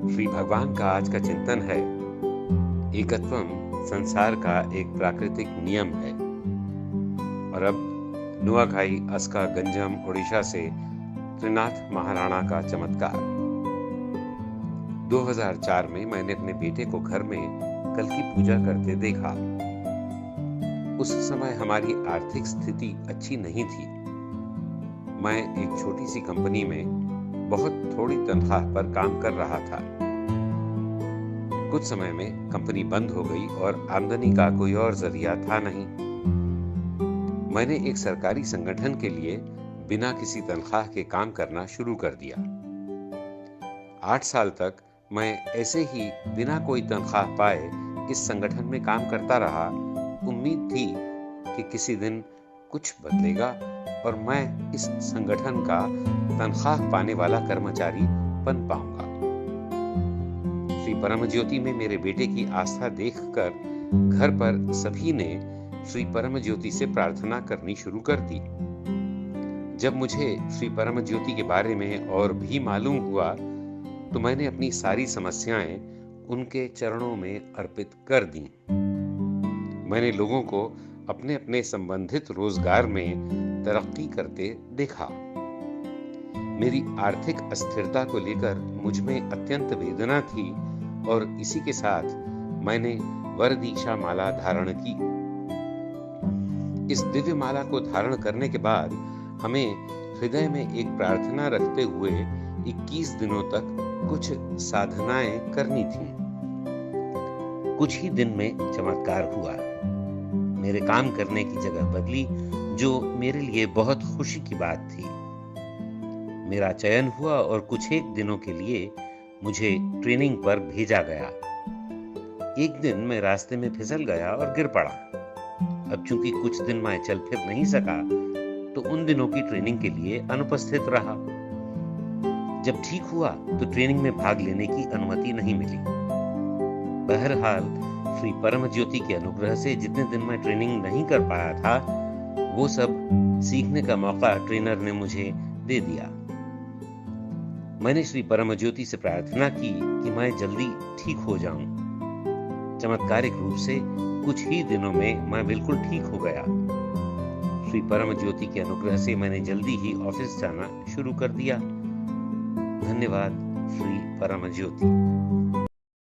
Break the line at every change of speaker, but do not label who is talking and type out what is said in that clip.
श्री भगवान का आज का चिंतन है, एकत्वम संसार का एक प्राकृतिक नियम है। और अब नुआखाई अस्का गंजम उड़ीसा से त्रिनाथ महाराणा का चमत्कार। 2004 में मैंने अपने बेटे को घर में कल की पूजा करते देखा। उस समय हमारी आर्थिक स्थिति अच्छी नहीं थी। मैं एक छोटी सी कंपनी में बहुत थोड़ी तनख्वाह पर काम कर रहा था। कुछ समय में कंपनी बंद हो गई और आमदनी का कोई और जरिया था नहीं। मैंने एक सरकारी संगठन के लिए बिना किसी तनख्वाह के काम करना शुरू कर दिया। 8 साल तक मैं ऐसे ही बिना कोई तनख्वाह पाए इस संगठन में काम करता रहा। उम्मीद थी कि किसी दिन कुछ बदलेगा और मैं इस संगठन का तनख्वाह पाने वाला कर्मचारी बन पाऊंगा। श्री परम ज्योति में मेरे बेटे की आस्था देखकर घर पर सभी ने श्री परम ज्योति से प्रार्थना करनी शुरू कर दी। जब मुझे श्री परम ज्योति के बारे में और भी मालूम हुआ तो मैंने अपनी सारी समस्याएं उनके चरणों में अर्पित कर दी। मैंने लोगों को अपने अपने संबंधित रोजगार में तरक्की करते देखा। मेरी आर्थिक अस्थिरता को लेकर मुझ में अत्यंत वेदना थी और इसी के साथ मैंने वरदीक्षा माला धारण की। इस दिव्य माला को धारण करने के बाद हमें हृदय में एक प्रार्थना रखते हुए 21 दिनों तक कुछ साधनाएं करनी थी। कुछ ही दिन में चमत्कार हुआ। मेरे काम करने की जगह बदली, जो मेरे लिए बहुत खुशी की बात थी। मेरा चयन हुआ और कुछ एक दिनों के लिए मुझे ट्रेनिंग पर भेजा गया। एक दिन मैं रास्ते में फिसल गया और गिर पड़ा। अब चूंकि कुछ दिन मैं चल फिर नहीं सका तो उन दिनों की ट्रेनिंग के लिए अनुपस्थित रहा। जब ठीक हुआ तो ट्रेनिंग में भाग लेने की अनुमति नहीं मिली। बहरहाल श्री परम ज्योति के अनुग्रह से जितने दिन मैं ट्रेनिंग नहीं कर पाया था वो सब सीखने का मौका ट्रेनर ने मुझे दे दिया। मैंने श्री परम ज्योति से प्रार्थना की कि मैं जल्दी ठीक हो जाऊं। चमत्कारिक रूप से कुछ ही दिनों में मैं बिल्कुल ठीक हो गया। श्री परम ज्योति के अनुग्रह से मैंने जल्दी ही ऑफिस जाना शुरू कर दिया। धन्यवाद श्री परम ज्योति।